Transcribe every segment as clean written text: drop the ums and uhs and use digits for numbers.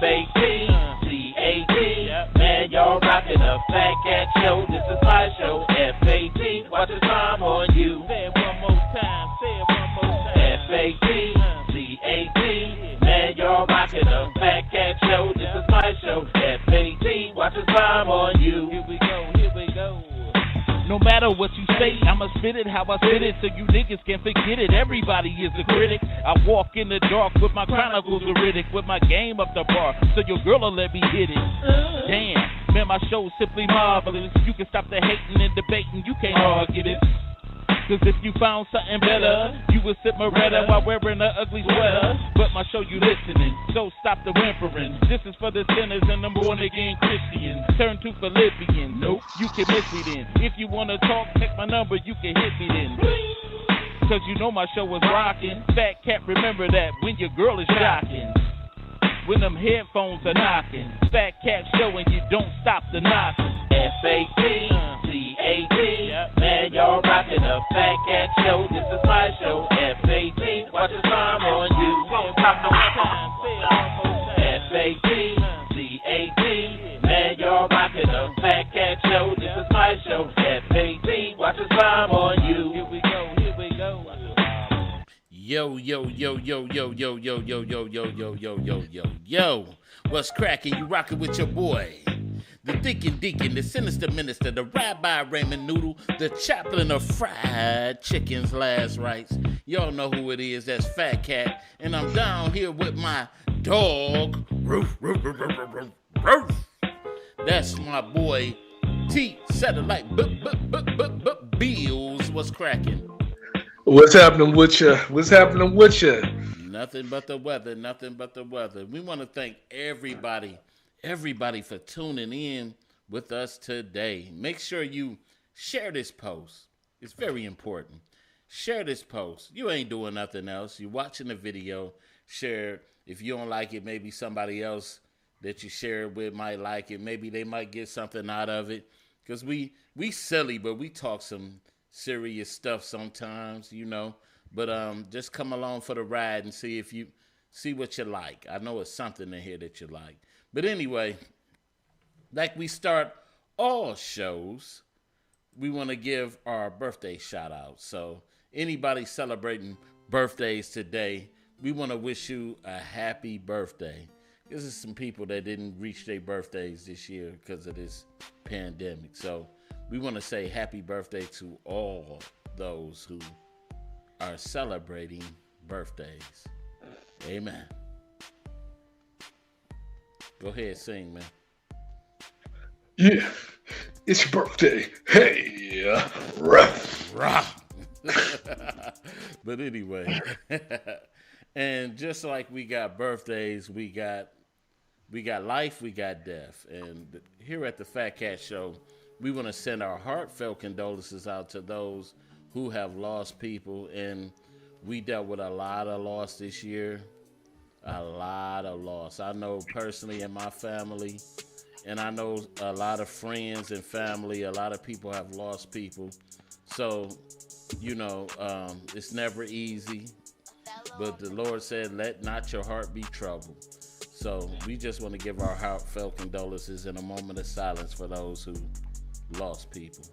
Fatcat. Man, y'all rocking the Fatcat show. This is my show. FAT. Watch the time on you. Say it one more time. FAT. Man, y'all rocking the Fatcat show. This is my show. FAT. Watch the time on you. Here we go. No matter what you say, I'ma spit it how I spit it so you niggas can't forget it. Everybody is a critic. I walk in the dark with my chronicles veridic, with my game up the bar, so your girl will let me hit it. Damn, man, my show's simply marvelous. You can stop the hating and debating, you can't argue it. Cause if you found something better, you would sit Moretta while wearing an ugly sweater. But my show you listening, so stop the whimpering. This is for the sinners and the born again Christians. Turn to Philippians, nope, you can miss me then. If you wanna talk, text my number, you can hit me then. Cause you know my show was rocking. Fatcat, remember that when your girl is shocking. When them headphones are knocking. Fatcat show and you don't stop the knocking. FAT. Man, y'all rocking the Fatcat show. This is my show. FAT. Watch the time on you. FAT. Man, y'all rocking the Fatcat show. This is my show. FAT. Watch the time on you. Here we go. Yo. What's cracking? You rocking with your boy, the Deacon, the sinister minister, the Rabbi Raymond Noodle, the chaplain of fried chicken's last rites. Y'all know who it is. That's Fatcat, and I'm down here with my dog, Roof. That's my boy T Satellite Bills. What's cracking? What's happening with you? Nothing but the weather. We want to thank everybody for tuning in with us today. Make sure you share this post. It's very important. Share this post. You ain't doing nothing else. You're watching the video. Share. If you don't like it, maybe somebody else that you share it with might like it. Maybe they might get something out of it. Because we silly, but we talk some serious stuff sometimes, you know. But just come along for the ride and see what you like. I know it's something in here that you like. But anyway, like we start all shows, we want to give our birthday shout out. So anybody celebrating birthdays today, we want to wish you a happy birthday. This is some people that didn't reach their birthdays this year because of this pandemic. So we want to say happy birthday to all those who are celebrating birthdays. Amen. Go ahead, sing, man. Yeah, it's your birthday. Hey, rough. But anyway, and just like we got birthdays, we got life, we got death. And here at the Fatcat Show, we want to send our heartfelt condolences out to those who have lost people. And we dealt with a lot of loss this year. A lot of loss. I know personally in my family, and I know a lot of friends and family, a lot of people have lost people. So, you know, it's never easy. But the Lord said, let not your heart be troubled. So we just want to give our heartfelt condolences in a moment of silence for those who lost people.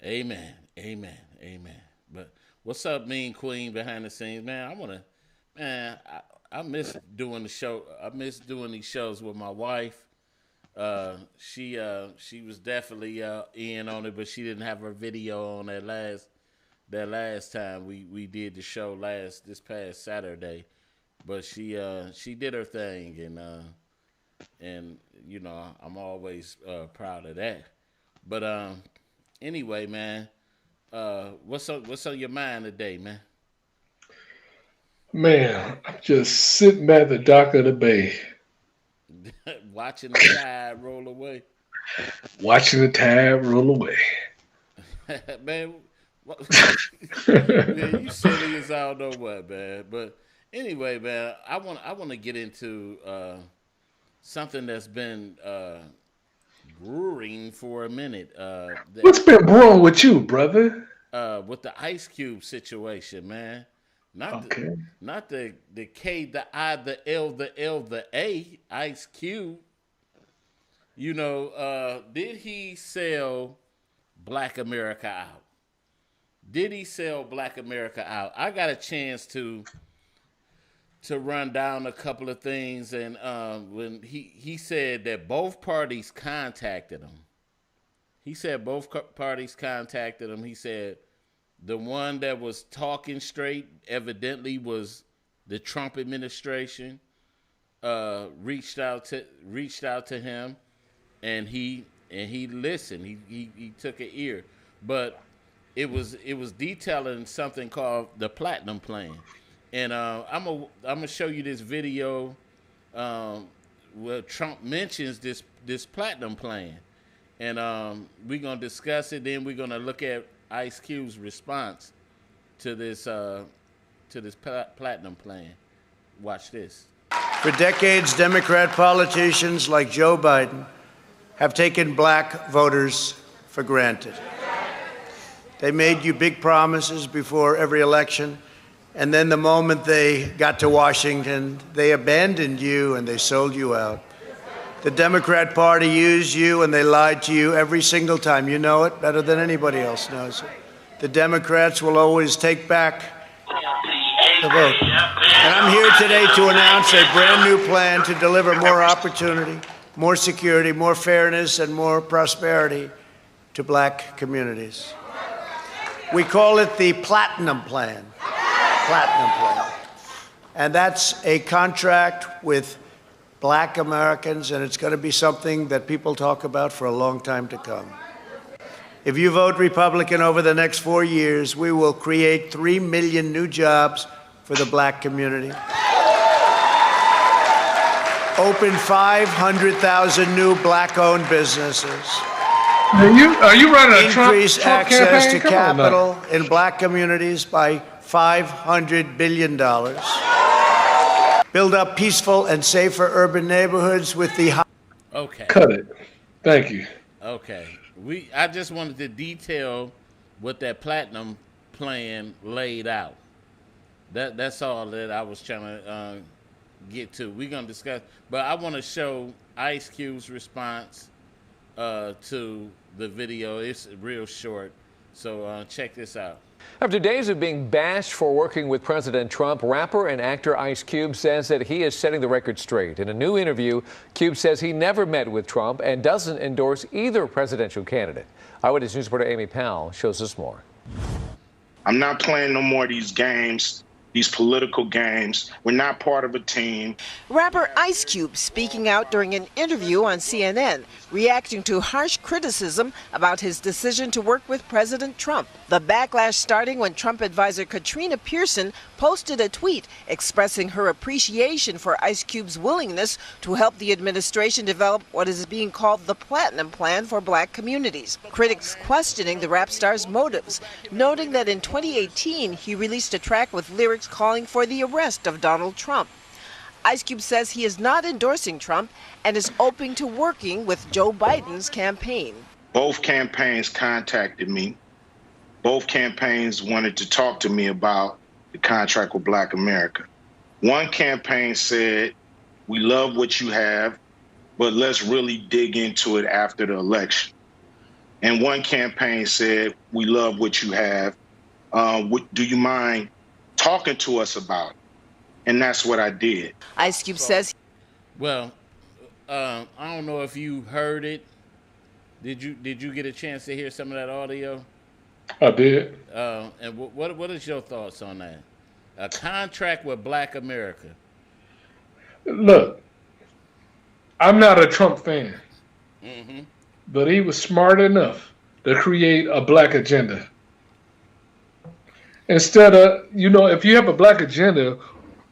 Amen. But what's up, Mean Queen behind the scenes, man? I miss doing the show. I miss doing these shows with my wife. She was definitely in on it, but she didn't have her video on that last time we did the show this past Saturday. But she did her thing, and you know, I'm always proud of that. But anyway, man, what's on your mind today, man? Man, I'm just sitting by the dock of the bay. Watching the tide roll away. Man, man, you silly as I don't know what, man. But anyway, man, I want to get into something that's been brewing for a minute. What's been brewing with you, brother? with the Ice Cube situation, man. Not Okay. not the K, the I, the L, the L, the A. Ice Cube. You know, did he sell Black America out? Did he sell Black America out? I got a chance to run down a couple of things, and when he said that both parties contacted him. He said both parties contacted him. He said the one that was talking straight evidently was the Trump administration. Reached out to him, and he listened. He took an ear, but it was detailing something called the Platinum Plan, and I'm gonna show you this video where Trump mentions this Platinum Plan, and we're gonna discuss it. Then we're gonna look at Ice Cube's response to this Platinum Plan. Watch this. For decades, Democrat politicians like Joe Biden have taken black voters for granted. They made you big promises before every election, and then the moment they got to Washington, they abandoned you and they sold you out. The Democrat Party used you and they lied to you every single time. You know it better than anybody else knows it. The Democrats will always take back the vote. And I'm here today to announce a brand new plan to deliver more opportunity, more security, more fairness, and more prosperity to black communities. We call it the Platinum Plan. Platinum Plan. And that's a contract with black Americans, and it's going to be something that people talk about for a long time to come. If you vote Republican over the next 4 years, we will create 3 million new jobs for the black community. Open 500,000 new black-owned businesses. Are you running a Trump Increase Trump access campaign? to capital in black communities by $500 billion. Build up peaceful and safer urban neighborhoods with the... Okay. Cut it. Thank you. Okay. I just wanted to detail what that Platinum Plan laid out. That's all that I was trying to get to. We're gonna discuss, but I want to show Ice Cube's response to the video. It's real short, so check this out. After days of being bashed for working with President Trump, rapper and actor Ice Cube says that he is setting the record straight. In a new interview, Cube says he never met with Trump and doesn't endorse either presidential candidate. Eyewitness News reporter Amy Powell shows us more. I'm not playing no more of these games, these political games. We're not part of a team. Rapper Ice Cube speaking out during an interview on CNN, reacting to harsh criticism about his decision to work with President Trump. The backlash starting when Trump advisor Katrina Pearson posted a tweet expressing her appreciation for Ice Cube's willingness to help the administration develop what is being called the Platinum Plan for black communities. Critics questioning the rap star's motives, noting that in 2018 he released a track with lyrics calling for the arrest of Donald Trump. Ice Cube says he is not endorsing Trump and is open to working with Joe Biden's campaign. Both campaigns contacted me. Both campaigns wanted to talk to me about the contract with Black America. One campaign said, we love what you have, but let's really dig into it after the election. And one campaign said, we love what you have. Do you mind talking to us about it? And that's what I did. Ice Cube says, well, I don't know if you heard it. Did you get a chance to hear some of that audio? I did. And what is your thoughts on that? A contract with Black America. Look, I'm not a Trump fan, but he was smart enough to create a black agenda. Instead of, if you have a black agenda,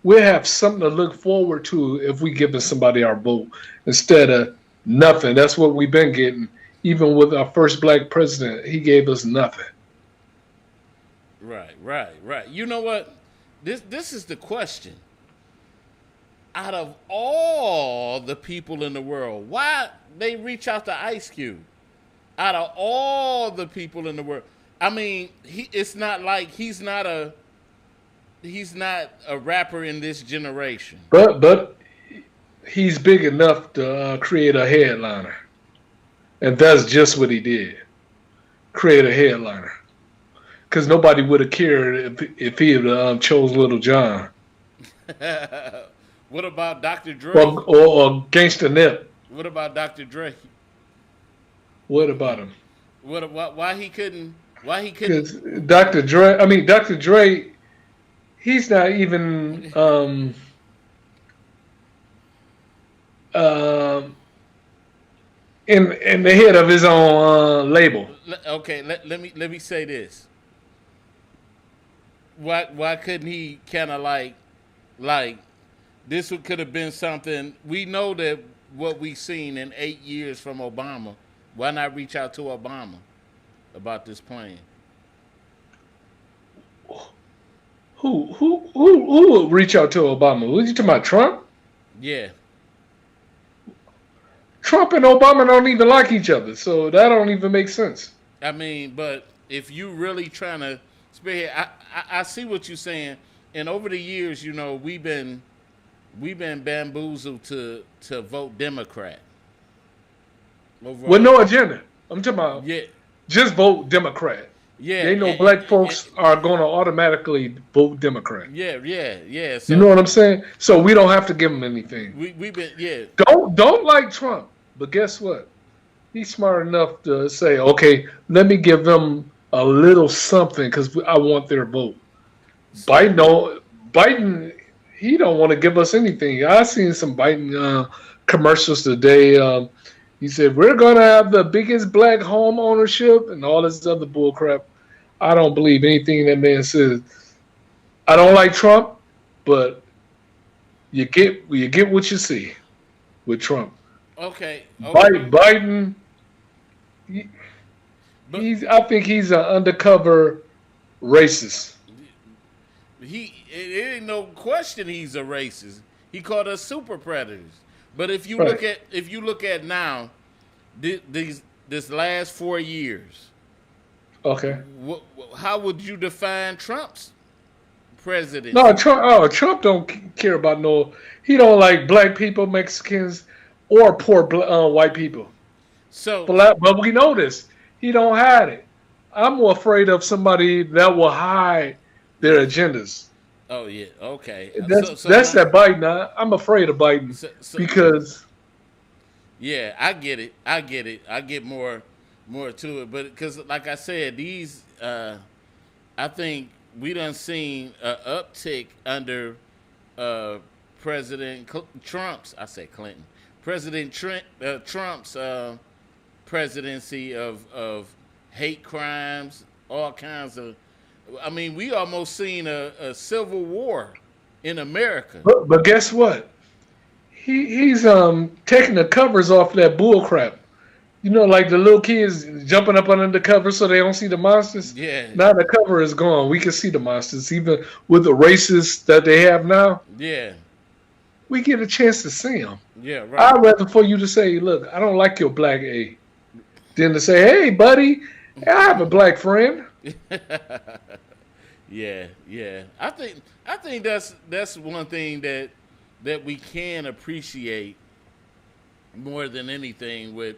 we'll have something to look forward to if we give somebody our vote instead of nothing. That's what we've been getting. Even with our first black president, he gave us nothing. Right. You know what? This is the question. Out of all the people in the world, why they reach out to Ice Cube? Out of all the people in the world, I mean, it's not like he's not a rapper in this generation. But he's big enough to create a headliner, and that's just what he did. Create a headliner, because nobody would have cared if he had chose Little John What about Dr. Dre? or Gangsta Nip. What about Dr. Dre? What about him? Why he couldn't? Why he Because couldn't? Dr. Dre, he's not even um, in the head of his own label. Okay, let me say this. Why couldn't he kind of like this could have been something? We know that what we seen in 8 years from Obama. Why not reach out to Obama about this plan? Who would reach out to Obama? Was you talking about Trump? Yeah. Trump and Obama don't even like each other, so that don't even make sense. I mean, but if you really trying to spearhead, I see what you're saying. And over the years, you know, we've been bamboozled to vote Democrat. Overall. With no agenda. I'm talking about Yeah. just vote Democrat. Yeah. They know black folks are going to automatically vote Democrat. Yeah. So You know what I'm saying? So we don't have to give them anything. we've been Don't like Trump, but guess what? He's smart enough to say, okay, let me give them a little something because I want their vote. Biden, he don't want to give us anything. I seen some Biden commercials today. He said, we're going to have the biggest black home ownership and all this other bull crap. I don't believe anything that man says. I don't like Trump, but you get what you see with Trump. Okay. Biden, I think he's an undercover racist. It ain't no question he's a racist. He called us super predators. But if you look at now, this last 4 years, okay, how would you define Trump's presidency? No, Trump don't care about no. He don't like black people, Mexicans, or poor white people. But we know this. He don't hide it. I'm more afraid of somebody that will hide their agendas. Oh yeah, okay. That's that Biden. I'm afraid of Biden because. Yeah, I get it. I get more to it, but because like I said, these I think we done seen an uptick under President Trump's. I say Clinton. President Trump's presidency of hate crimes, all kinds of. I mean, we almost seen a civil war in America. But guess what? He's taking the covers off that bull crap. You know, like the little kids jumping up under the cover so they don't see the monsters. Yeah. Now the cover is gone. We can see the monsters, even with the racists that they have now. Yeah. We get a chance to see them. Yeah, right. I'd rather for you to say, "Look, I don't like your black A," than to say, "Hey, buddy, I have a black friend." Yeah. I think that's one thing that we can appreciate more than anything with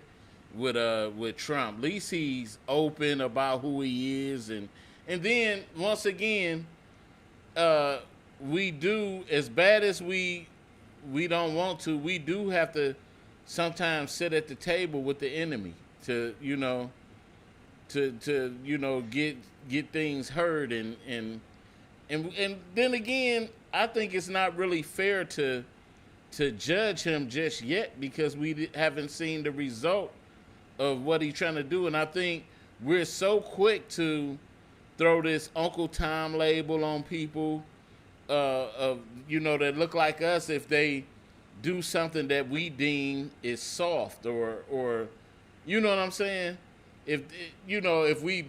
Trump. At least he's open about who he is, and then once again, we do, as bad as we don't want to, we do have to sometimes sit at the table with the enemy to get things heard, and then again, I think it's not really fair to judge him just yet because we haven't seen the result of what he's trying to do, and I think we're so quick to throw this Uncle Tom label on people that look like us if they do something that we deem is soft or you know what I'm saying? If we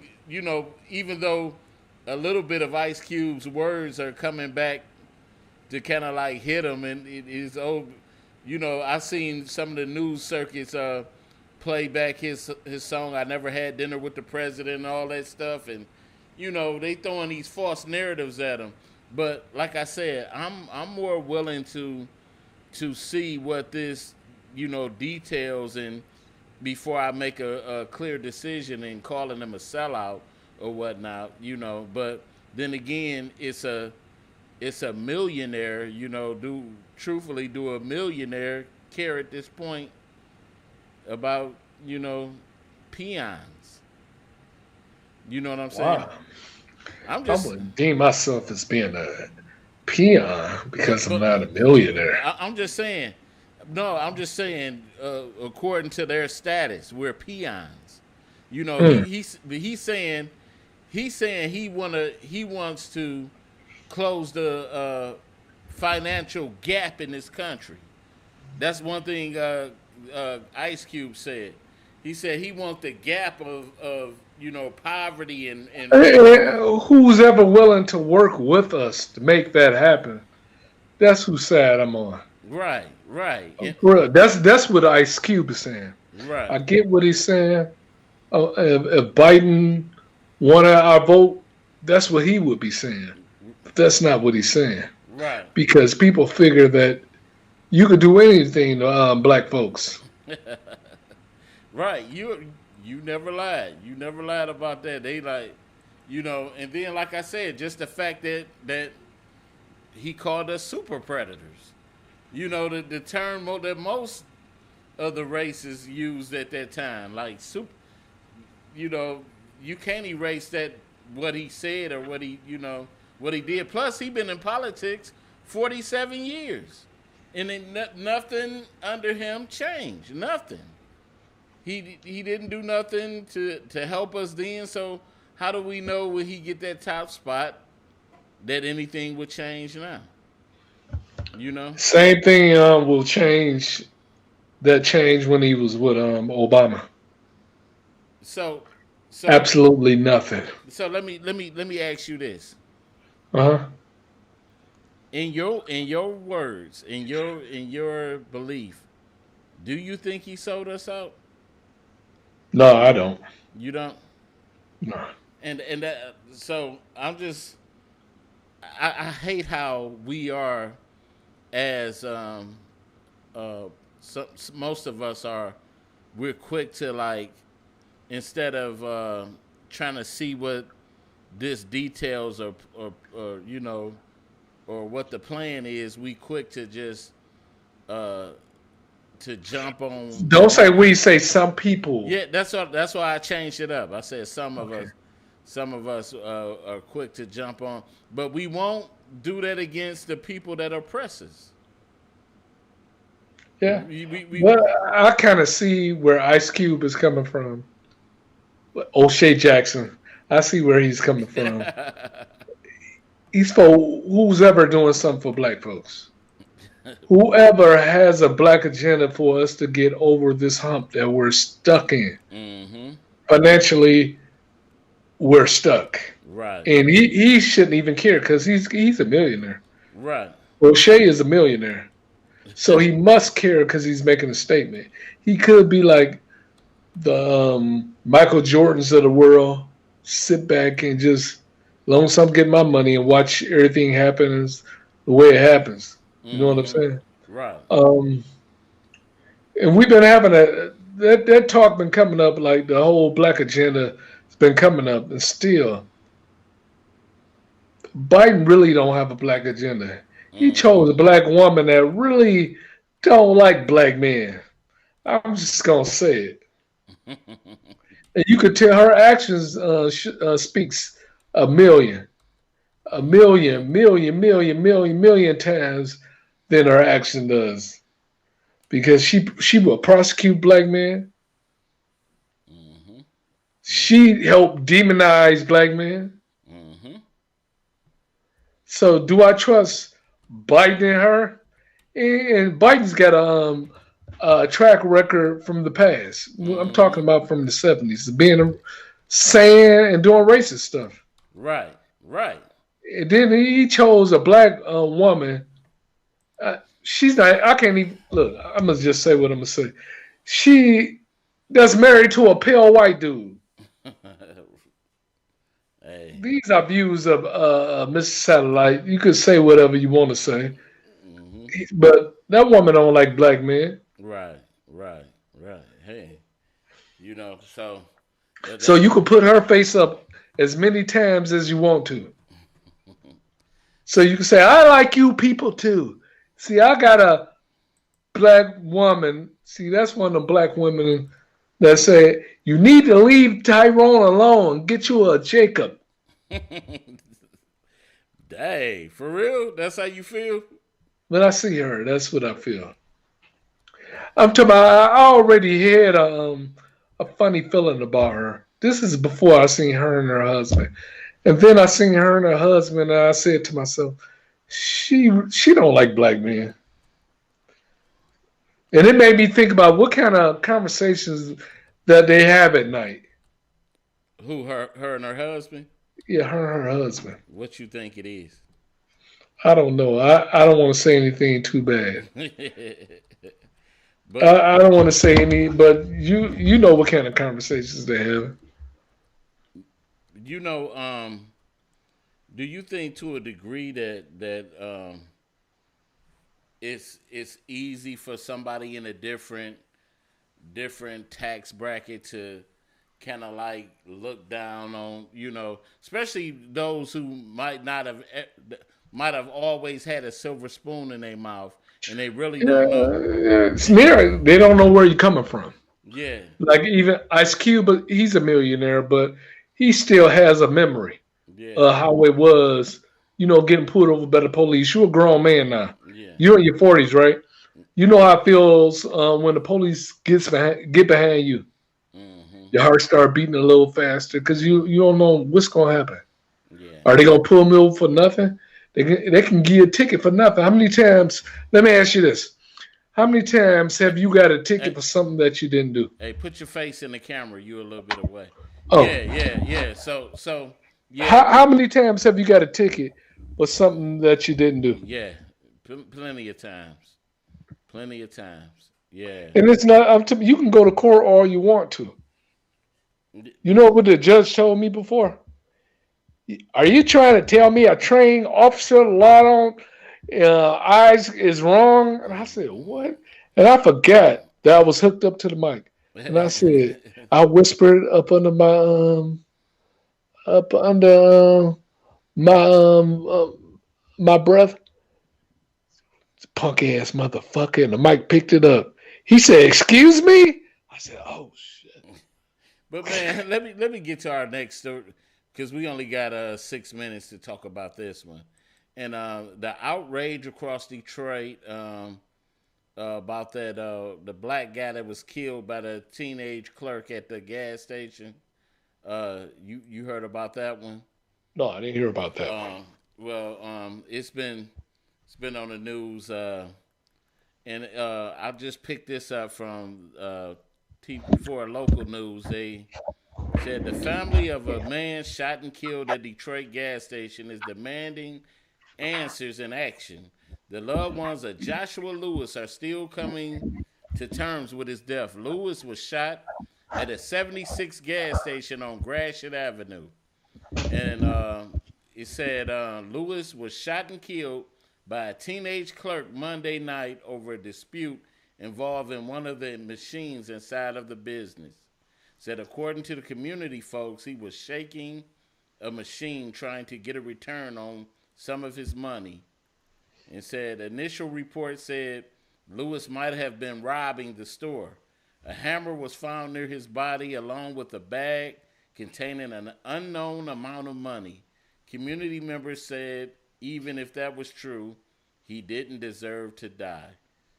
even though a little bit of Ice Cube's words are coming back to kind of like hit him, and it is I've seen some of the news circuits play back his song "I Never Had Dinner with the President" and all that stuff, and they throwing these false narratives at him. But like I said, I'm more willing to see what this details and before I make a clear decision and calling him a sellout or whatnot. But then again, it's a millionaire. Do a millionaire care at this point about peons? You know what I'm saying? Wow. I wouldn't deem myself as being a peon because I'm not a millionaire. I'm just saying. No, I'm just saying. According to their status, we're peons. He's saying he wants to close the financial gap in this country. That's one thing Ice Cube said. He said he wants the gap of poverty and who's ever willing to work with us to make that happen? That's whose side I'm on. Right. That's what Ice Cube is saying. Right. I get what he's saying. If Biden wanted our vote, that's what he would be saying. But that's not what he's saying. Right. Because people figure that you could do anything to black folks. Right. You never lied. You never lied about that. They like, and then like I said, just the fact that he called us super predators. The term that most of the races used at that time, like super. You can't erase that what he said or what he did. Plus, he been in politics 47 years, and nothing under him changed. Nothing. He didn't do nothing to help us then. So how do we know when he get that top spot that anything would change now? Same thing will change. That changed when he was with Obama. So absolutely nothing. So let me ask you this. In your words, in your belief, do you think he sold us out? No, I don't. You don't? No. And that, so I'm just I hate how we are as most of us are. We're quick to like, instead of trying to see what this details or what the plan is, we quick to just to jump on. Don't say we, say some people. Yeah, that's why I changed it up. I said some of us are quick to jump on, but we won't do that against the people that oppress us. Yeah, well, I kind of see where Ice Cube is coming from. O'Shea Jackson, I see where he's coming from. He's for who's ever doing something for black folks. Whoever has a black agenda for us to get over this hump that we're stuck in. Mm-hmm. Financially, we're stuck. Right. And he shouldn't even care because he's a millionaire. Right. O'Shea is a millionaire. So he must care because he's making a statement. He could be like the Michael Jordans of the world, sit back and just, long as I'm getting my money and watch everything happen the way it happens. You know what I'm saying? Right. And we've been having that talk been coming up, like the whole black agenda has been coming up, and still Biden really don't have a black agenda. He chose a black woman that really don't like black men. I'm just gonna say it. And you could tell her actions speaks a million times than her action does, because she will prosecute black men. Mm-hmm. She helped demonize black men. Mm-hmm. So do I trust Biden and her? And Biden's got a track record from the past. I'm talking about from the 70s, being saying and doing racist stuff. Right. And then he chose a black woman. She's not. I can't even look. I'm gonna just say what I'm gonna say. She that's married to a pale white dude. Hey. These are views of Mr. Satellite. You could say whatever you want to say, Hmm. but that woman don't like black men. Right, right, right. Hey, so So that you could put her face up as many times as you want to. So you can say, I like you people too. See, I got a black woman. See, that's one of the black women that say, you need to leave Tyrone alone. Get you a Jacob. Dang, for real? That's how you feel? When I see her, that's what I feel. I'm talking about, I already had a funny feeling about her. This is before I seen her and her husband. And then I seen her and her husband, and I said to myself, she don't like black men. And it made me think about what kind of conversations that they have at night. Who, her and her husband? Yeah, her and her husband. What you think it is? I don't know. I don't want to say anything too bad. But I don't want to say any, but you know what kind of conversations they have. you know, do you think to a degree that it's easy for somebody in a different tax bracket to kind of like look down on, especially those who might have always had a silver spoon in their mouth and they really don't know. It's near. They don't know where you're coming from. Yeah, Like even Ice Cube, but he's a millionaire, but he still has a memory yeah, of how it was. Getting pulled over by the police. You're a grown man now. yeah. You're in your 40s, right? You know how it feels when the police get behind you. Hmm. Your heart start beating a little faster because you don't know what's gonna happen. Yeah. Are they gonna pull me over for nothing? They can give you a ticket for nothing. How many times? Let me ask you this: how many times have you got a ticket Hey, for something that you didn't do? hey, put your face in the camera. You a little bit away. Oh, Yeah, yeah, yeah. So yeah, how many times have you got a ticket for something that you didn't do? yeah. Plenty of times. Plenty of times. Yeah. And it's not. You can go to court all you want to. You know what the judge told me before? Are you trying to tell me a trained officer law on eyes is wrong? And I said, what? And I forgot that I was hooked up to the mic. And I said, I whispered up under my my breath, punk ass motherfucker, and the mic picked it up. He said, "Excuse me." I said, "Oh shit." But man, let me get to our next story because we only got 6 minutes to talk about this one, and the outrage across Detroit about that the black guy that was killed by the teenage clerk at the gas station. You heard about that one? No, I didn't hear about that. Well, it's been on the news, and I just picked this up from for local news. They said the family of a man shot and killed at Detroit gas station is demanding answers and action. The loved ones of Joshua Lewis are still coming to terms with his death. Lewis was shot at a 76 gas station on Gratiot Avenue. And it said Lewis was shot and killed by a teenage clerk Monday night over a dispute involving one of the machines inside of the business. Said according to the community folks, he was shaking a machine trying to get a return on some of his money. And said initial reports said Lewis might have been robbing the store. A hammer was found near his body along with a bag containing an unknown amount of money. Community members said even if that was true, he didn't deserve to die.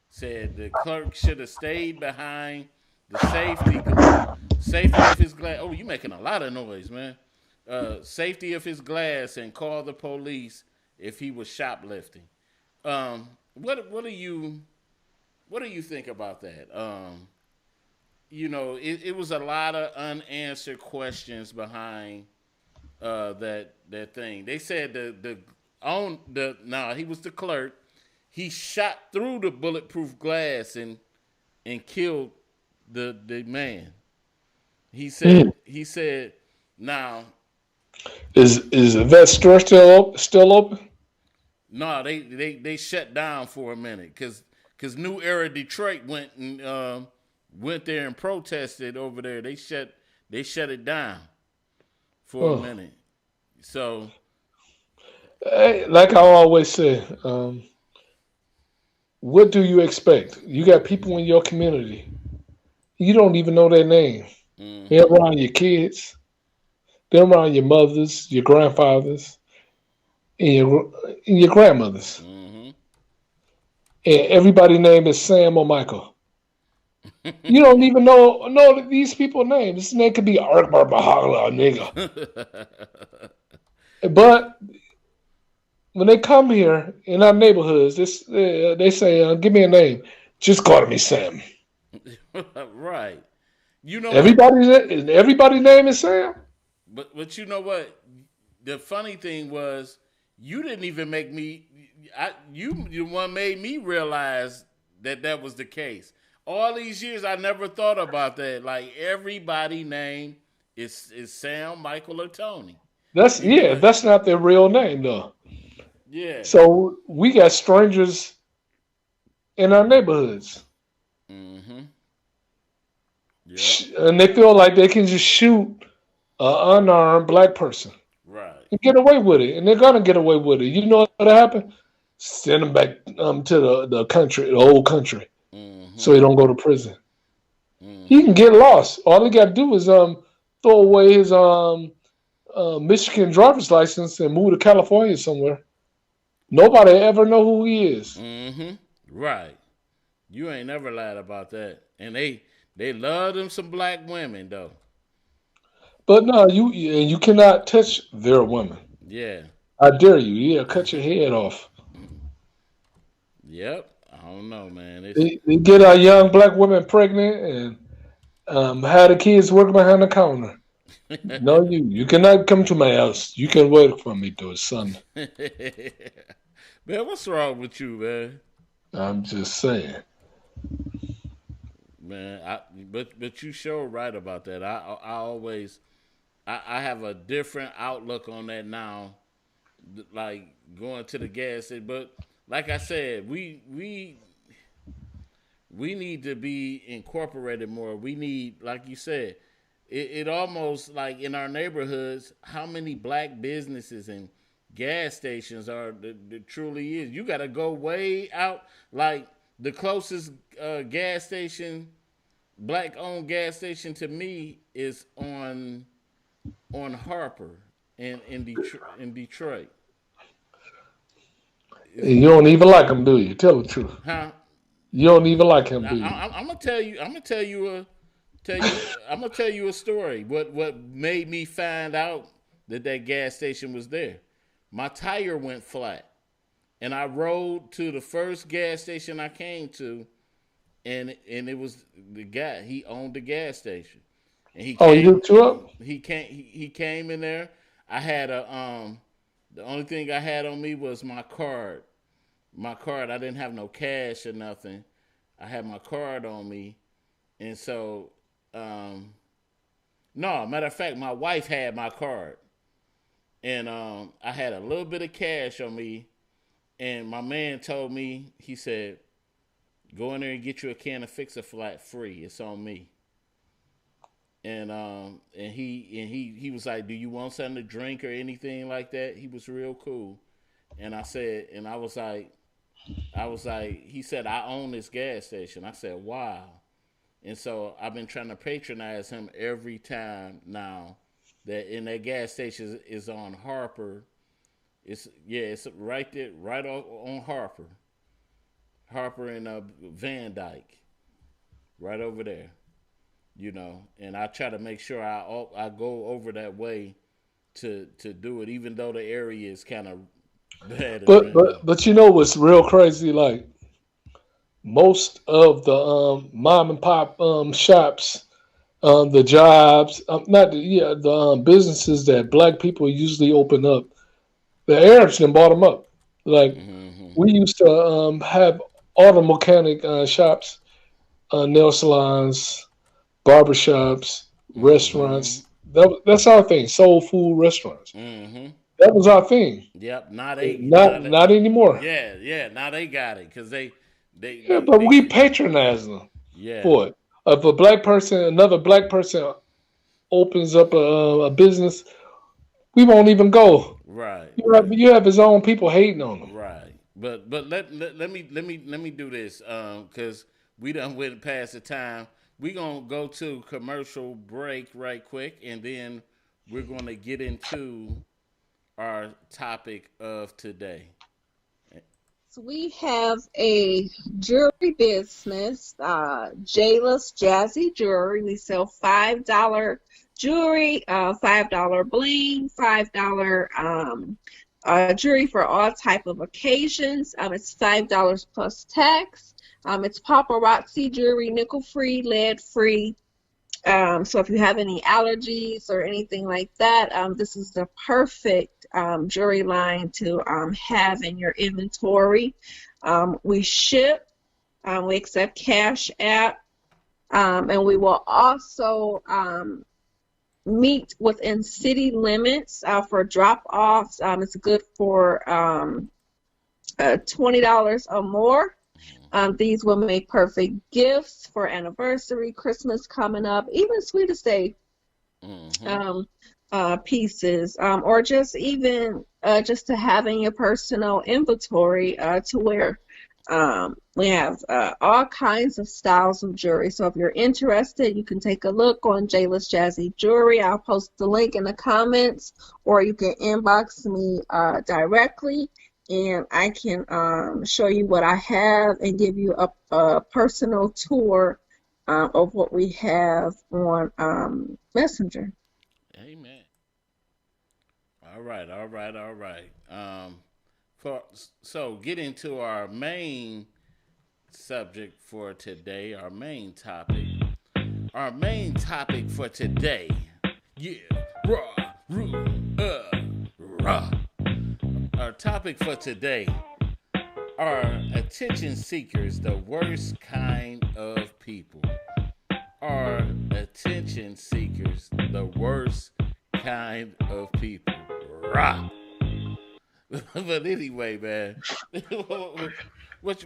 Said the clerk should have stayed behind the safety of his glass. Oh, you making a lot of noise, man. Safety of his glass and call the police if he was shoplifting. What do you think about that? It was a lot of unanswered questions behind that thing. They said he was the clerk. He shot through the bulletproof glass and killed the man. He said, now, Is that store still open? no, they shut down for a minute because New Era Detroit went there and protested over there. They shut it down for a minute. So, hey, like I always say, what do you expect? You got people in your community. You don't even know their name. They're around your kids. They're around your mothers, your grandfathers, and your grandmothers. And everybody's name is Sam or Michael. You don't even know these people's names. This name could be Arkbar Bahala nigga. But when they come here in our neighborhoods, they say, "Give me a name." Just call me Sam. right. You know Everybody's name is Sam. But you know what? The funny thing was, you didn't even make me. You the one made me realize that was the case. All these years, I never thought about that. Like everybody name is Sam, Michael, or Tony. That's not their real name though. Yeah. So we got strangers in our neighborhoods. Yep. And they feel like they can just shoot an unarmed black person. Right. And get away with it. And they're going to get away with it. You know what'll happen? Send them back to the country, the old country, so he don't go to prison. He can get lost. All he got to do is throw away his Michigan driver's license and move to California somewhere. Nobody ever know who he is. Right. You ain't never lied about that. And they love them some black women though. But no, you cannot touch their women. Yeah. I dare you. Yeah, cut your head off. Yep. I don't know, man. They get our young black women pregnant and have the kids work behind the counter. No, you cannot come to my house. You can work for me, though, son. Man, what's wrong with you, man? I'm just saying. Man, but you sure right about that. I always I have a different outlook on that now. Like going to the gas station, but like I said, we need to be incorporated more. We need, like you said, it almost like in our neighborhoods, how many black businesses and gas stations are there truly is. You got to go way out. Like the closest gas station, black-owned gas station to me is on Harper in Detroit. You don't even like him, do you? Tell the truth. Huh? You don't even like him, do you? I'm gonna tell you a story. What made me find out that gas station was there? My tire went flat, and I rode to the first gas station I came to, and it was the guy. He owned the gas station, and he came, he hooked you up. He came in there. I had the only thing I had on me was my card. I didn't have no cash or nothing. I had my card on me, and so no, matter of fact, my wife had my card. And I had a little bit of cash on me, and my man told me, he said, "Go in there and get you a can of Fix-A-Flat free. It's on me." And he was like, "Do you want something to drink or anything like that?" He was real cool, and I was like, he said, "I own this gas station." I said, "Wow," and so I've been trying to patronize him every time now. That gas station is on Harper. It's right there, right on Harper and Van Dyke, right over there. You know, and I try to make sure I go over that way to do it, even though the area is kind of bad. But you know what's real crazy? Like most of the mom and pop shops. The jobs, the businesses that black people usually open up, the Arabs then bought them up. Like we used to have auto mechanic shops, nail salons, barber shops. restaurants. That's our thing. Soul food restaurants. That was our thing. Yep. Now Not anymore. Yeah. Now they got it because Yeah, but we patronize them yeah. for it. If another black person opens up a business, we won't even go. Right. You have his own people hating on him. Right. But let me do this because we done went past the time. We gonna go to commercial break right quick, and then we're gonna get into our topic of today. So we have a jewelry business, Jayla's Jazzy Jewelry. We sell $5 jewelry, $5 bling, $5 jewelry for all type of occasions. It's $5 plus tax. It's paparazzi jewelry, nickel-free, lead-free. So if you have any allergies or anything like that, this is the perfect jewelry line to have in your inventory. We ship, we accept cash app, and we will also meet within city limits for drop-offs. It's good for $20 or more. These will make perfect gifts for anniversary, Christmas coming up, even Sweetest Day pieces, or just even just to have in your personal inventory to wear. We have all kinds of styles of jewelry. So if you're interested, you can take a look on Jayla's Jazzy Jewelry. I'll post the link in the comments, or you can inbox me directly. And I can show you what I have and give you a personal tour of what we have on Messenger. Amen. All right. So getting to our main subject for today, our main topic for today. Yeah, raw. Our topic for today are attention seekers the worst kind of people? Are attention seekers the worst kind of people? Rah. But anyway, man, what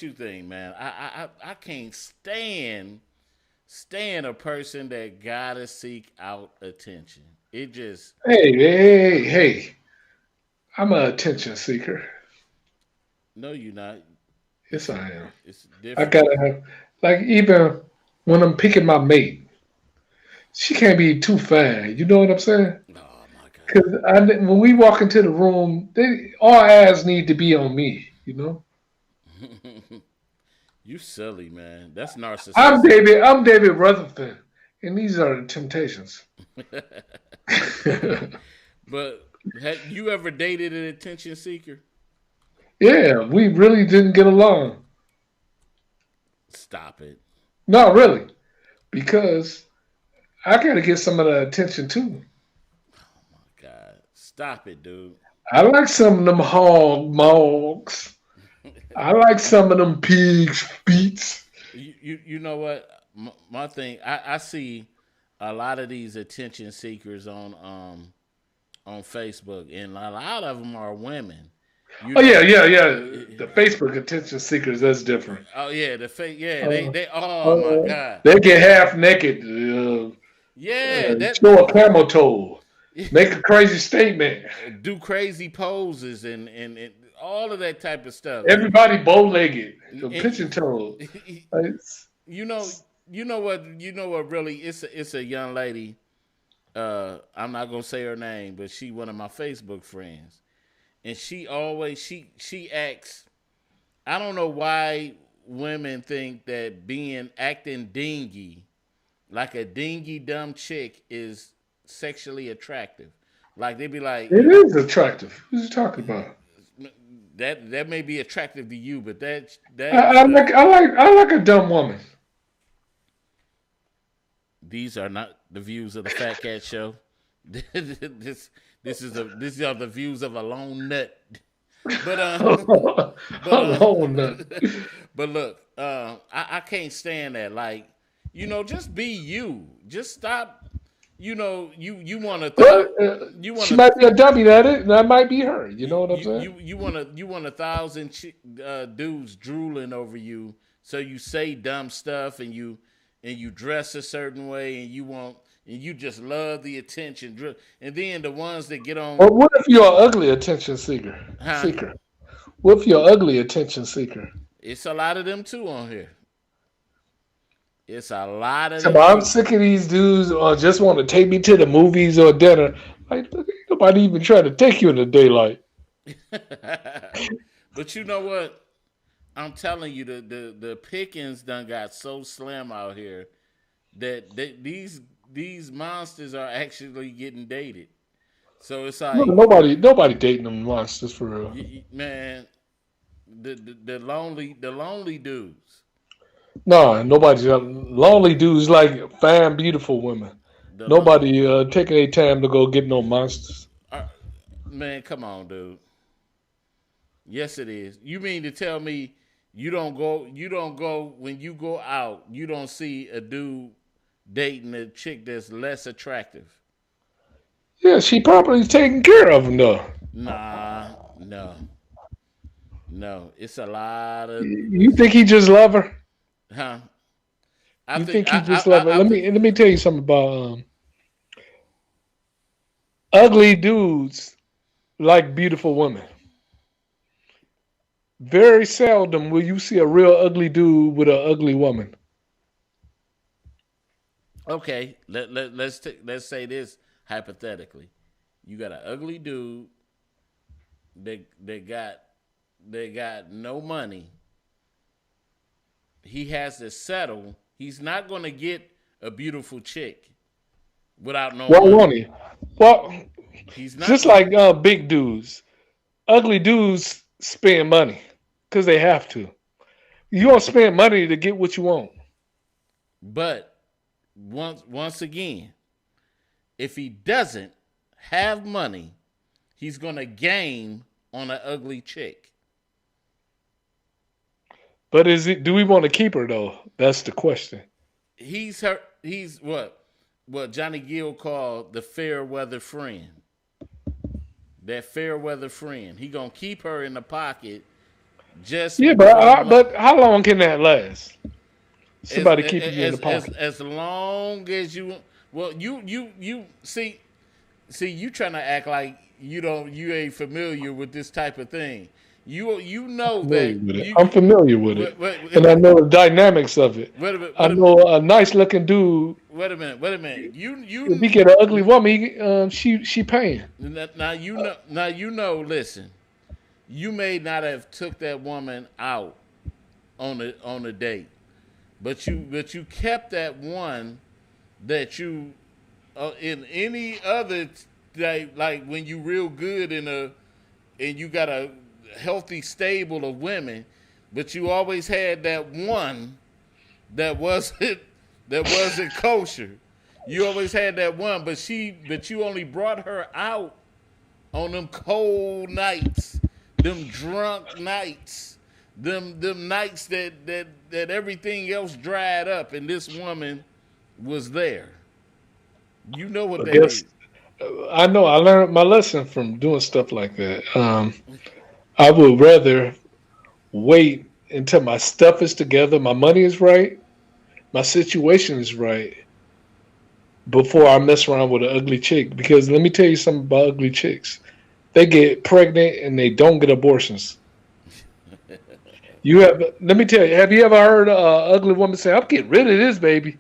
you think, man? I can't stand a person that gotta seek out attention. It just Hey. I'm an attention seeker. No, you're not. Yes, I am. It's I different. gotta have, like, even when I'm picking my mate, she can't be too fine. You know what I'm saying? Oh my God. Because when we walk into the room, all eyes need to be on me. You know. You silly, man. That's narcissistic. I'm David Rutherford, and these are the Temptations. But have you ever dated an attention seeker? Yeah, we really didn't get along. Stop it. No, really, because I got to get some of the attention too. Oh my God. Stop it, dude. I like some of them hog mogs. I like some of them pigs' beats. You know what? My thing, I see a lot of these attention seekers on Facebook, and a lot of them are women. Yeah. The Facebook attention seekers, that's different. Oh yeah, they oh my God. They get half naked. Show a camel toe. Make a crazy statement. Do crazy poses and all of that type of stuff. Everybody bow-legged, pigeon toes. You know what really, it's a young lady. I'm not gonna say her name, but she one of my Facebook friends. And she always she acts. I don't know why women think that acting dingy, like a dingy dumb chick, is sexually attractive. Like they be like, it is attractive. What you talking about? That may be attractive to you, but I like a dumb woman. These are not the views of the Fat Cat Show. These are the views of a lone nut. But lone nut. But look, I can't stand that. Like, Just be you. Just stop. You want She might be a dummy at it, and that might be her. You know what I'm saying? you want 1,000 dudes drooling over you, so you say dumb stuff and you dress a certain way and you just love the attention. And then the ones that get on. But what if you're an ugly attention seeker? What if you're an ugly attention seeker? It's a lot of them too on here. It's a lot of them. I'm sick of these dudes just want to take me to the movies or dinner. Like, nobody even trying to take you in the daylight. But you know what? I'm telling you, the pickings done got so slim out here that these monsters are actually getting dated. So it's like nobody dating them monsters for real. Man, the lonely dudes. No, nobody's lonely dudes like fine, beautiful women. Nobody taking their time to go get no monsters. Man, come on, dude. Yes, it is. You mean to tell me you don't go when you go out, you don't see a dude dating a chick that's less attractive? Yeah, she probably taking care of him though. Nah, no. It's a lot of. You think he just love her? Huh? You think he just love her? Let me tell you something about ugly dudes like beautiful women. Very seldom will you see a real ugly dude with an ugly woman. Okay, let's say this hypothetically. You got an ugly dude that got no money. He has to settle. He's not going to get a beautiful chick without no money. Won't he? Well, he's not just like big dudes. Ugly dudes spend money because they have to. You don't spend money to get what you want. But once again, if he doesn't have money, he's going to game on an ugly chick. But do we want to keep her though? That's the question. He's what Johnny Gill called the fair weather friend. That fair weather friend. He gonna keep her in the pocket. But how long can that last? Somebody keeping you in the pocket as long as you. Well, you see, you trying to act like you ain't familiar with this type of thing. You know that I'm familiar with it, and I know the dynamics of it. I know a nice looking dude. Wait a minute. If he get an ugly woman, she paying. Now you know. Listen, you may not have took that woman out on a date, but you kept that one that you in any other day, like when you real good and you got a healthy stable of women, but you always had that one that wasn't kosher. You always had that one, but you only brought her out on them cold nights, them drunk nights, them nights that everything else dried up, and this woman was there. You know what that is. I know. I learned my lesson from doing stuff like that. I would rather wait until my stuff is together, my money is right, my situation is right, before I mess around with an ugly chick. Because let me tell you something about ugly chicks. They get pregnant and they don't get abortions. Let me tell you, have you ever heard an ugly woman say, "I'm getting rid of this baby"?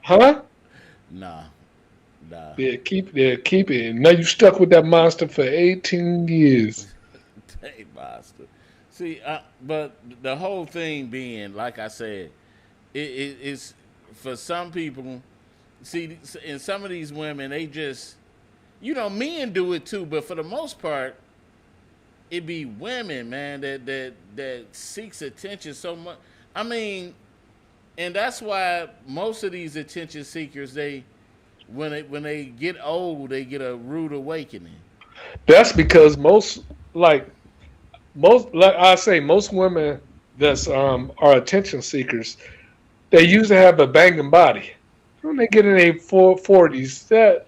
Huh? Nah. Yeah, keep it. Now you stuck with that monster for 18 years. Hey, monster. See, but the whole thing being, like I said, it's for some people. See, in some of these women, they just, men do it too, but for the most part, it be women, man, that seeks attention so much. I mean, and that's why most of these attention seekers, when they get old, they get a rude awakening. That's because most women that's are attention seekers, they used to have a banging body. When they get in their 40s, that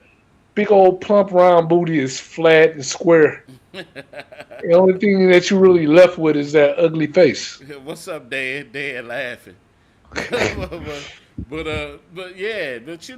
big old plump round booty is flat and square. The only thing that you really left with is that ugly face. What's up, Dad? Dad laughing. But yeah, but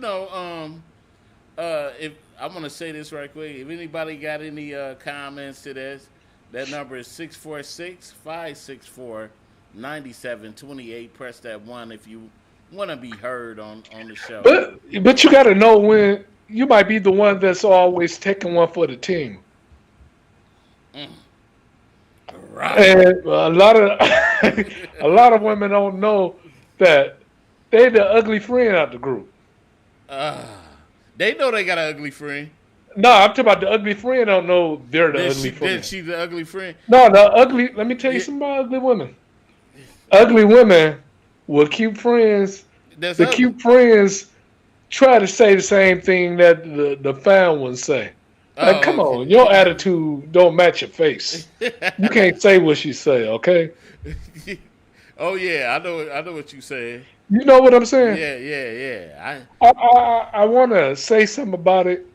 if I want to say this right quick, if anybody got any comments to this, that number is 646-564-9728. Press that 1 if you want to be heard on the show. But you got to know when you might be the one that's always taking one for the team. Right. And a lot of women don't know that they the ugly friend out the group. They know they got an ugly friend. No, I'm talking about the ugly friend. Don't know they're the ugly friend. She the ugly friend? No, the ugly. Let me tell you something about ugly women. Ugly women with cute friends. The cute friends try to say the same thing that the fan ones say. Like, come on, your attitude don't match your face. You can't say what she say, okay? Oh yeah, I know what you saying. You know what I'm saying? Yeah. I want to say something about it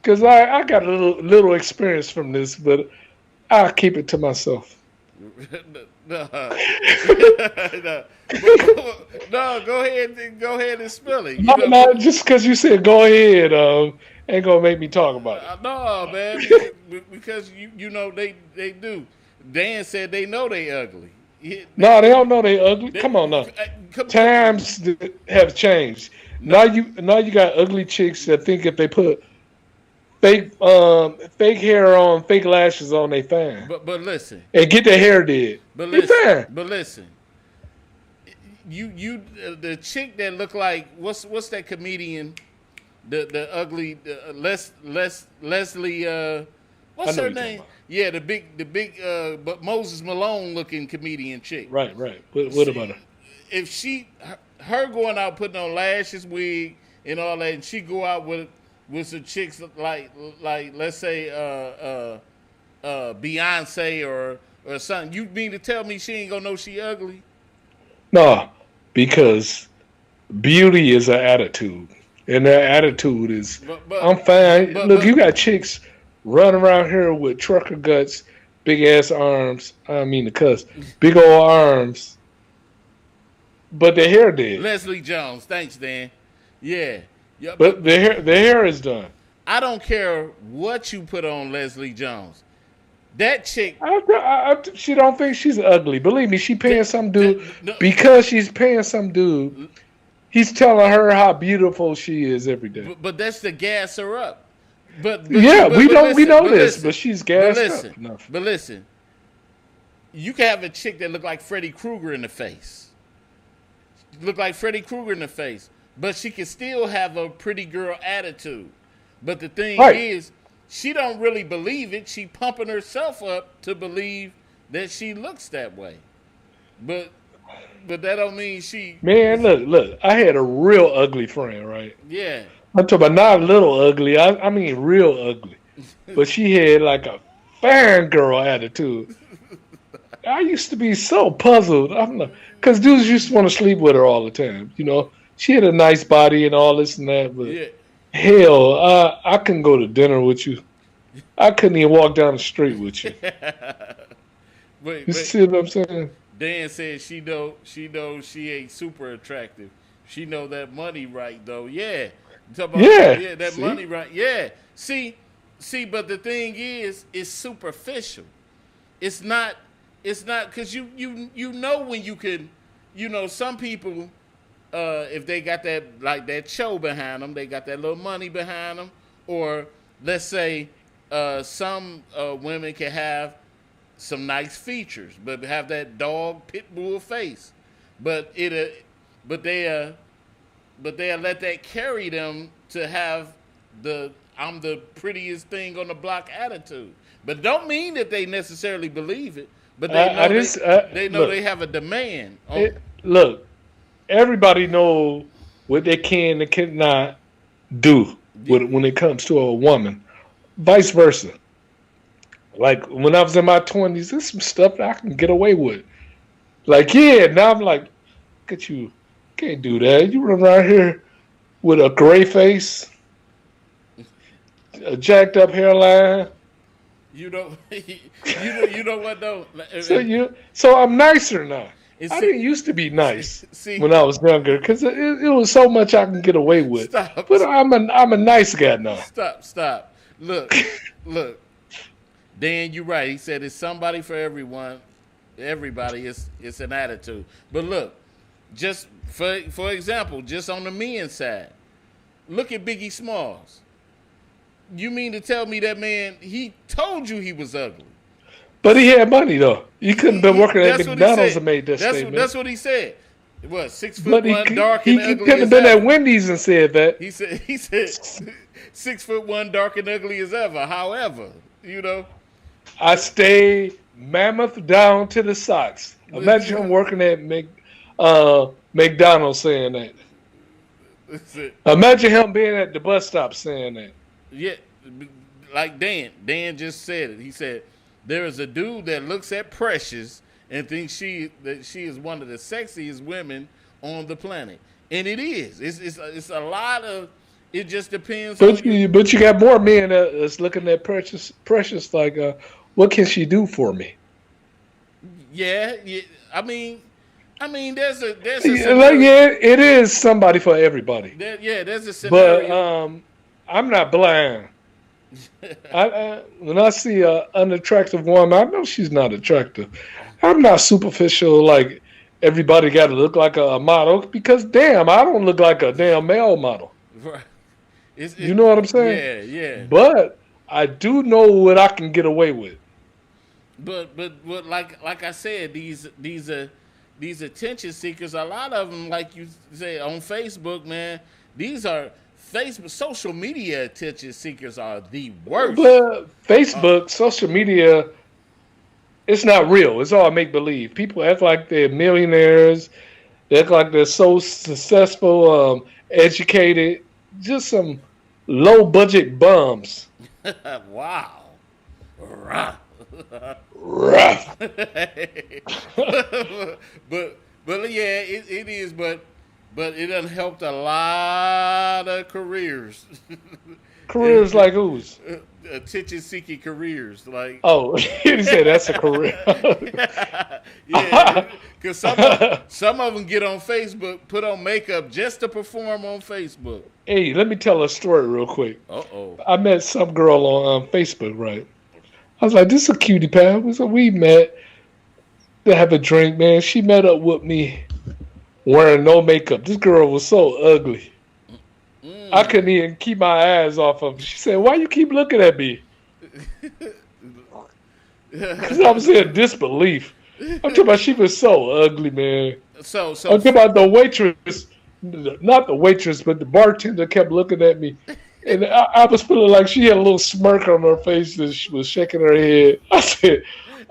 because I got a little experience from this, but I'll keep it to myself. No, go ahead and spill it. No, just because you said go ahead, ain't gonna make me talk about it. No, man, because you know they do. Dan said they know they ugly. No, they don't know they ugly. Come on now. Times have changed. Now you got ugly chicks that think if they put fake hair on, fake lashes on, they fine. But listen. And get their hair did. But listen. You the chick that look like what's that comedian? The ugly Leslie what's her name? Yeah, the big but Moses Malone looking comedian chick. Right. What about her? If her going out putting on lashes, wig, and all that, and she go out with some chicks like let's say Beyonce or something, you mean to tell me she ain't gonna know she ugly? No, because beauty is an attitude. And that attitude is, I'm fine. Look, you got chicks running around here with trucker guts, big ass arms. I mean to cuss, big old arms, but their hair did. Leslie Jones, thanks, Dan. Yeah. But the hair is done. I don't care what you put on Leslie Jones. That chick, she don't think she's ugly. Believe me, she paying some dude because she's paying some dude. He's telling her how beautiful she is every day. But that's to gas her up. But we know this, but she's gassed up enough. But listen, you can have a chick that look like Freddy Krueger in the face. But she can still have a pretty girl attitude. But the thing is, she don't really believe it. She pumping herself up to believe that she looks that way. But that don't mean she... Man, look. I had a real ugly friend, right? Yeah. I'm talking about not a little ugly. I mean real ugly. But she had like a fangirl attitude. I used to be so puzzled. I'm like, because dudes used to want to sleep with her all the time. You know, she had a nice body and all this and that, but hell, I couldn't go to dinner with you. I couldn't even walk down the street with you. You see what I'm saying? Dan said she know she ain't super attractive. She know that money right though. Yeah. That see? Money right. Yeah. See, but the thing is, it's superficial. It's not because you know when you can, some people, if they got that like that show behind them, they got that little money behind them, or let's say some women can have some nice features, but have that dog pit bull face, but they'll let that carry them to have I'm the prettiest thing on the block attitude. But don't mean that they necessarily believe it. But they know they have a demand. Look, everybody know what they can and cannot do when it comes to a woman. Vice versa. Like when I was in my 20s, there's some stuff that I can get away with. Like, now I'm like, look at you. Can't do that. You run around here with a gray face, a jacked up hairline. You know, you know what though? So I'm nicer now. And I see, didn't used to be nice see, when I was younger because it was so much I can get away with. stop, But I'm a nice guy now. stop. Look, look. Dan, you're right. He said it's somebody for everyone. Everybody, it's an attitude. But look, just for example, just on the men's side, look at Biggie Smalls. You mean to tell me that man, he told you he was ugly? But he had money though. He couldn't have been working at That's what McDonald's he said. and made that statement. That's what he said. What, 6 foot But one, dark he and ugly could have as been ever. at Wendy's and said that. He said 6'1", dark and ugly as ever. However, you know, I stay mammoth down to the socks. Imagine him working at McDonald's saying that. Imagine him being at the bus stop saying that. Yeah, like Dan just said it. He said there is a dude that looks at Precious and thinks that she is one of the sexiest women on the planet, and it is. It's a lot of. It just depends. But you got more men that's looking at Precious like, what can she do for me? Yeah. I mean, there's a it is somebody for everybody. There's a scenario. But I'm not blind. When I see an unattractive woman, I know she's not attractive. I'm not superficial like everybody got to look like a model because damn, I don't look like a damn male model. Right. You know what I'm saying? Yeah. But I do know what I can get away with. But like I said, these attention seekers. A lot of them, like you say on Facebook, man. These are social media attention seekers are the worst. But Facebook, social media, it's not real. It's all make believe. People act like they're millionaires. They act like they're so successful, educated. Just some low budget bums. Wow. Rough. but yeah, it is. But it done helped a lot of careers. Careers like whose? Attention-seeking careers, like. Oh, you said that's a career. Yeah, because some of them get on Facebook, put on makeup just to perform on Facebook. Hey, let me tell a story real quick. Uh-oh. I met some girl on Facebook, right? I was like, this is a cutie pie. We met to have a drink, man. She met up with me wearing no makeup. This girl was so ugly. I couldn't even keep my eyes off of her. She said, why you keep looking at me? Because I was in disbelief. I'm talking about she was so ugly, man. So I'm talking about the waitress, not the waitress, but the bartender kept looking at me. And I was feeling like she had a little smirk on her face and she was shaking her head. I said,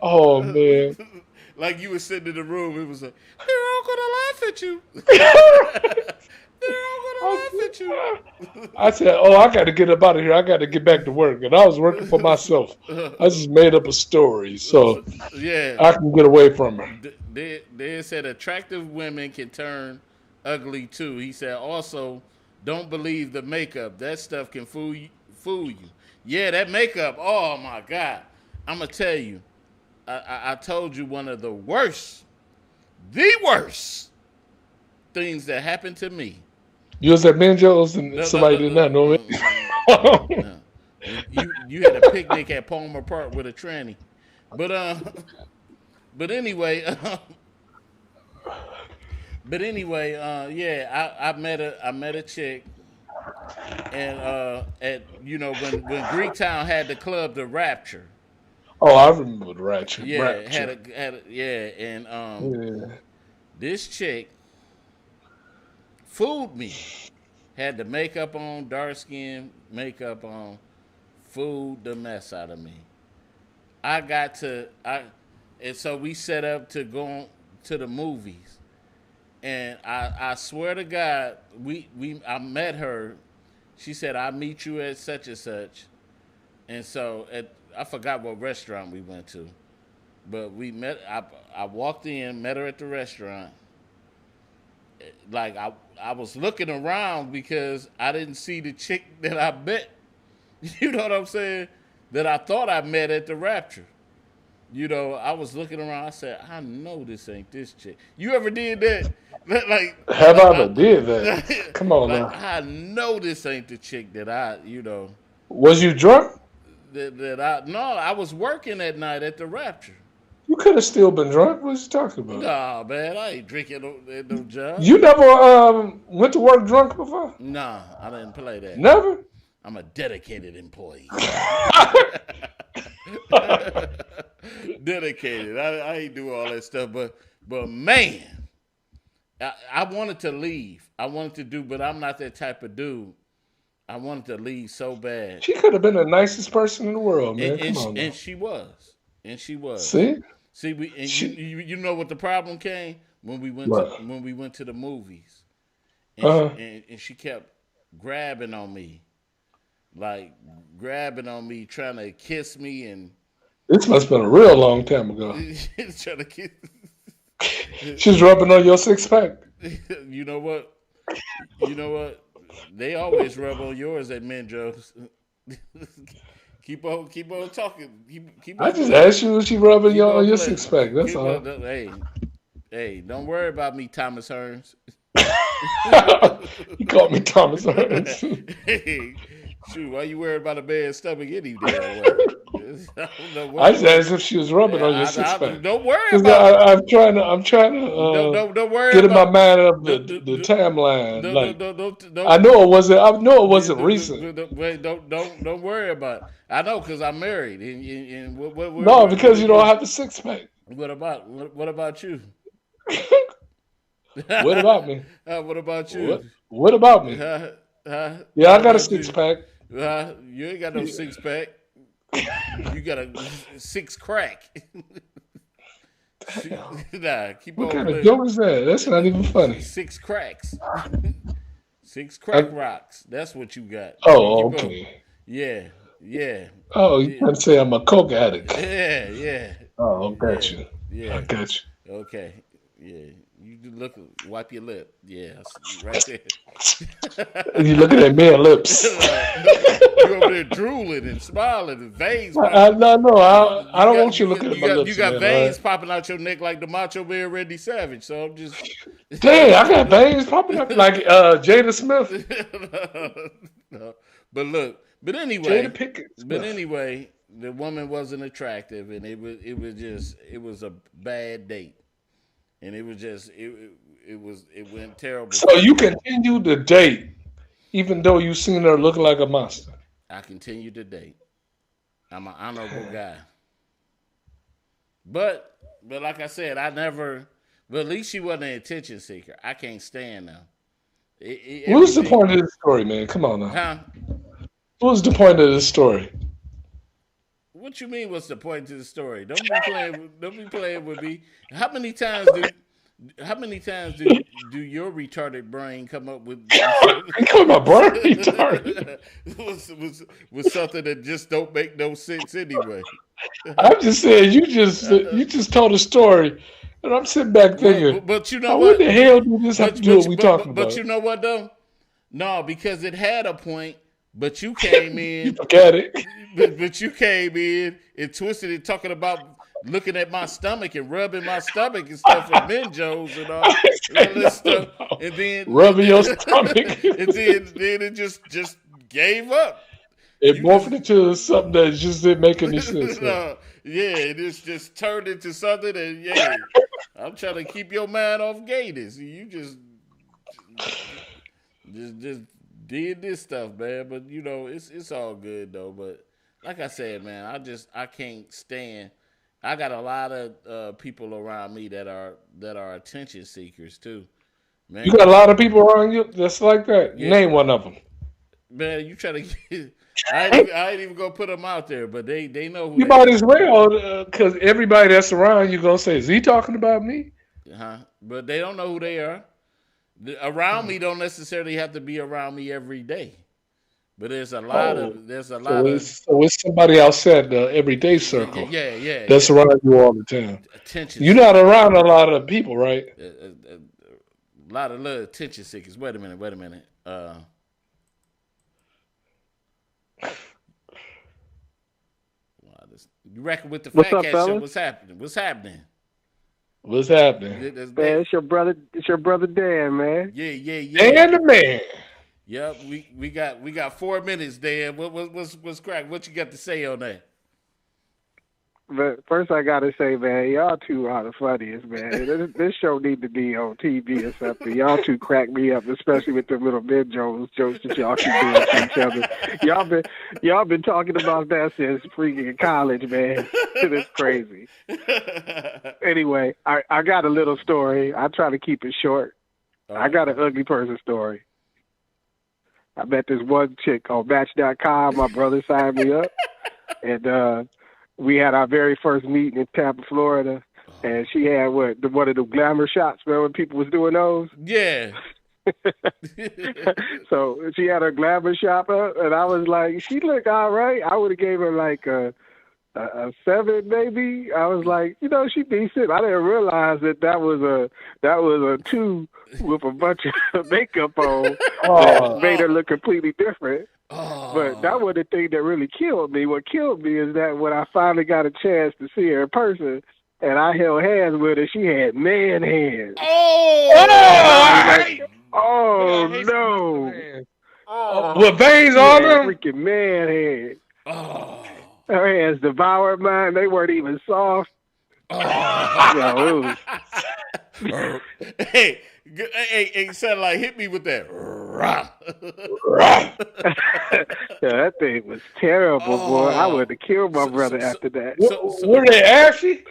oh, man. Like you were sitting in the room, it was like, they're all going to laugh at you. They're all going to laugh at you. I said, oh, I got to get up out of here. I got to get back to work. And I was working for myself. I just made up a story so yeah, I can get away from her. They said attractive women can turn ugly too. He said also, don't believe the makeup. That stuff can fool you. Yeah, that makeup. Oh, my God. I'm going to tell you. I told you one of the worst things that happened to me. You was at Benjo's and somebody did not know it? No. You had a picnic at Palmer Park with a tranny. But anyway, yeah, I met a chick, and at when Greektown had the club, the Rapture. Oh, I remember the Rapture. Yeah, Rapture. This chick fooled me. Had the makeup on, dark skin, makeup on, fooled the mess out of me. And so we set up to go to the movies. And I swear to God, I met her. She said, I'll meet you at such and such. And so I forgot what restaurant we went to. But we met. I walked in, met her at the restaurant. like I was looking around because I didn't see the chick that I met. You know what I'm saying? That I thought I met at the Rapture. You know, I was looking around. I said, I know this ain't this chick. You ever did that? Have I ever did that? Come on Like, now. I know this ain't the chick that I, Was you drunk? No, I was working that night at the Rapture. You could have still been drunk. What you talking about? Nah, man, I ain't drinking at no job. You never went to work drunk before? Nah, I didn't play that. Never? I'm a dedicated employee. Dedicated. I ain't do all that stuff, but man, I wanted to leave. I wanted to do, but I'm not that type of dude. I wanted to leave so bad. She could have been the nicest person in the world, man. Come on, and she was. See, you know what the problem came when we went to the movies, and she kept grabbing on me, trying to kiss me, and this must have been a real long time ago. trying to kiss. She's rubbing on your six pack. You know what? They always rub on yours at Menjo's. Keep on talking. Keep on I just asked you if she rubbing on your six pack. That's all. Hey, don't worry about me, Thomas Hearns. You called me Thomas Hearns. Hey, shoot, why you worried about a man's stomach any damn way? I just asked if she was rubbing on your six pack. Don't worry about it. I'm trying to don't worry get in about, my mind of the timeline. I know it wasn't recent. Don't worry about it. I know because I'm married. And no, because you don't have a six pack. What about you? What about me? What about you? What about me? Yeah, I got a six pack. You ain't got no six pack. You got a six crack. Nah, keep what on. Kind of joke is that? That's not even funny. Six cracks. Six crack rocks. That's what you got. Oh, okay. Yeah. Oh, you can say I'm a coke addict. Yeah. Oh, got you. Yeah. I got you. Okay. Yeah. You wipe your lip. Yeah, right there. You looking at me lips. You over there drooling and smiling and veins. No, I don't want you looking at my lips. You got veins popping out your neck like the Macho Man Randy Savage. So I'm just. Dang, I got veins popping up like Jada Smith. No. But anyway. Jada Pinkett Smith. But anyway, the woman wasn't attractive, and it was a bad date. And it was just it went terrible. So you continued to date, even though you seen her looking like a monster. I continued to date. I'm an honorable guy. But like I said, I never. But at least she wasn't an attention seeker. I can't stand now. What's the point of this story, man? Come on now. Huh? What was the point of this story? What you mean? What's the point to the story? Don't be playing with me. How many times do your retarded brain come up with? Come my brain retarded with something that just don't make no sense anyway. I'm just saying you just told a story, and I'm sitting back thinking, but you know what? What the hell do this have to do with what we talking about? But you know what though? No, because it had a point. But you came in. You forgot it. But you came in and twisted it, talking about looking at my stomach and rubbing my stomach and stuff with Menjo's and all this stuff. And then rubbing your stomach. And then it just gave up. It morphed into something that just didn't make any sense. No, it just turned into something, and I'm trying to keep your mind off gators. You just did this stuff, man. But it's all good though. But like I said, man, I can't stand. I got a lot of people around me that are attention seekers too. Man, you got a lot of people around you that's like that. Yeah. Name one of them. Man, you try to get. I ain't even gonna put them out there, but they know who. You might as well, because everybody that's around you gonna say, "Is he talking about me?" But they don't know who they are. Around me don't necessarily have to be around me every day, but there's a lot of. So it's somebody outside the everyday circle. Yeah. That's around you all the time. Attention. You're not around a lot of people, right? lot of little attention seekers. Wait a minute. You reckon with the Fatcat show? What's happening? Man, it's your brother Dan, man. Yeah. Dan the man. Yep, we got 4 minutes, Dan. What's crack? What you got to say on that? But first, I gotta say, man, y'all two are the funniest, man. This show need to be on TV or something. Y'all two crack me up, especially with the little Ben Jones jokes that y'all keep doing to each other. Y'all been talking about that since freaking college, man. It's crazy. Anyway, I got a little story. I try to keep it short. I got an ugly person story. I met this one chick on Match.com. My brother signed me up, and we had our very first meeting in Tampa, Florida, and she had one of the glamour shots. Remember when people was doing those? Yeah. So she had her glamour shot up, and I was like, she looked all right. I would have gave her like a 7 maybe. I was like, she decent. I didn't realize that was a 2 with a bunch of makeup on that made her look completely different. But that was the thing that really killed me. What killed me is that when I finally got a chance to see her in person and I held hands with her, she had man hands. No. With veins on them? Freaking man hands. Her hands devoured mine. They weren't even soft. Hey, sound like hit me with that. That thing was terrible, boy. I would have killed my brother after that. Were they ashy?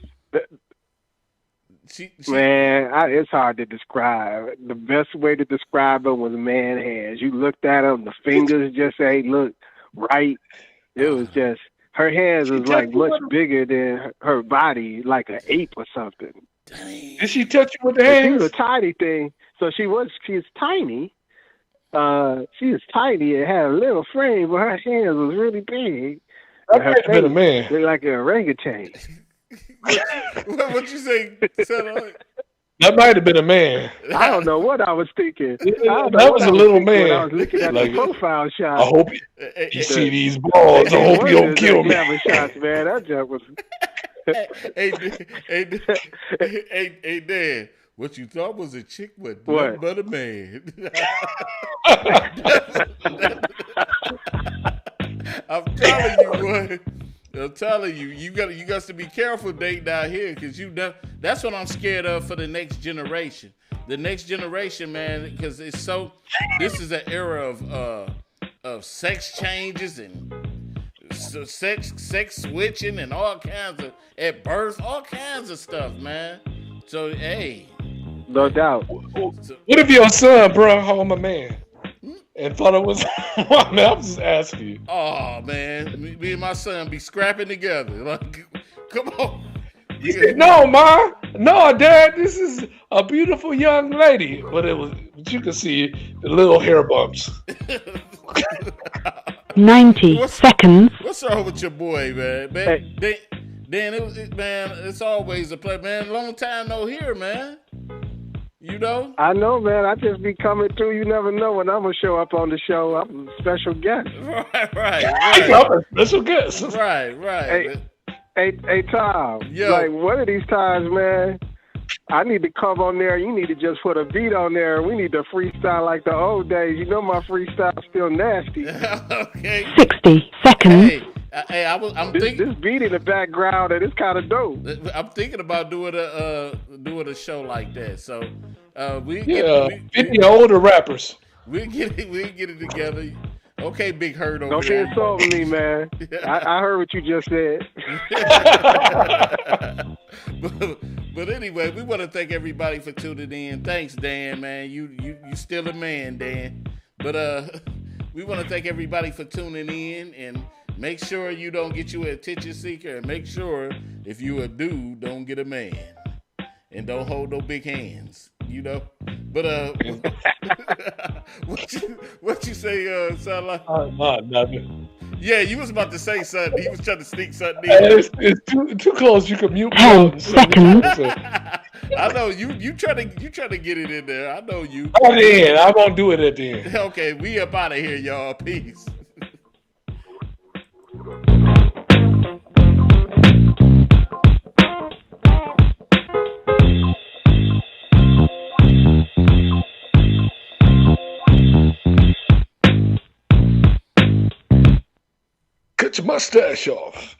Man, it's hard to describe. The best way to describe them was man hands. You looked at them, the fingers just ain't look right. It was just, her hands was like much bigger than her body, like an ape or something. Dang. Did she touch you with the hands? She was a tiny thing. So she's tiny. She was tiny and had a little frame, but her hands was really big. That might have been a man. Looked like an orangutan. What you say? That might have been a man. I don't know what I was thinking. That was a little man. I was looking at the profile shot. I hope you see these balls. I hope you don't kill me. Shots, man. That jump was. Hey, Dan. What you thought was a chick, but nothing but a man. I'm telling you, boy. I'm telling you, you got to be careful dating out here, because that's what I'm scared of for the next generation. The next generation, man, because it's so. This is an era of sex changes and sex switching and all kinds of at birth, all kinds of stuff, man. So hey. No doubt. What if your son brought home a man and thought it was? Man, I'm just asking you. Oh man, me and my son be scrapping together. Like, come on. No, Ma. No, Dad. This is a beautiful young lady, but you can see the little hair bumps. 90 seconds. What's wrong with your boy, man? Dan, it's always a pleasure, man. Long time no hear, man. You know? I know, man. I just be coming through. You never know when I'm going to show up on the show. I'm a special guest. Right. I'm a special guest. Right. Hey, Tom. Yo. Like, one of these times, man, I need to come on there. You need to just put a beat on there. We need to freestyle like the old days. You know my freestyle's still nasty. Okay. 60 seconds. Hey, I'm thinking this beat in the background, and it's kind of dope. I'm thinking about doing a show like that. So we 50 older rappers. We get it together. Okay, Big Hurt over Don't there. be insulting me, man. I heard what you just said. But anyway, we want to thank everybody for tuning in. Thanks, Dan, man. You still a man, Dan. But we want to thank everybody for tuning in, and make sure you don't get you an attention seeker, and make sure if you a dude, don't get a man, and don't hold no big hands. You know. But what you say, sound like? Nothing. Yeah, you was about to say something. He was trying to sneak something in. It's too close. You can mute me. 10 seconds. I know you trying to get it in there. I know you. At the end, I won't do it at the end. Okay, we up out of here, y'all. Peace. Cut your mustache off.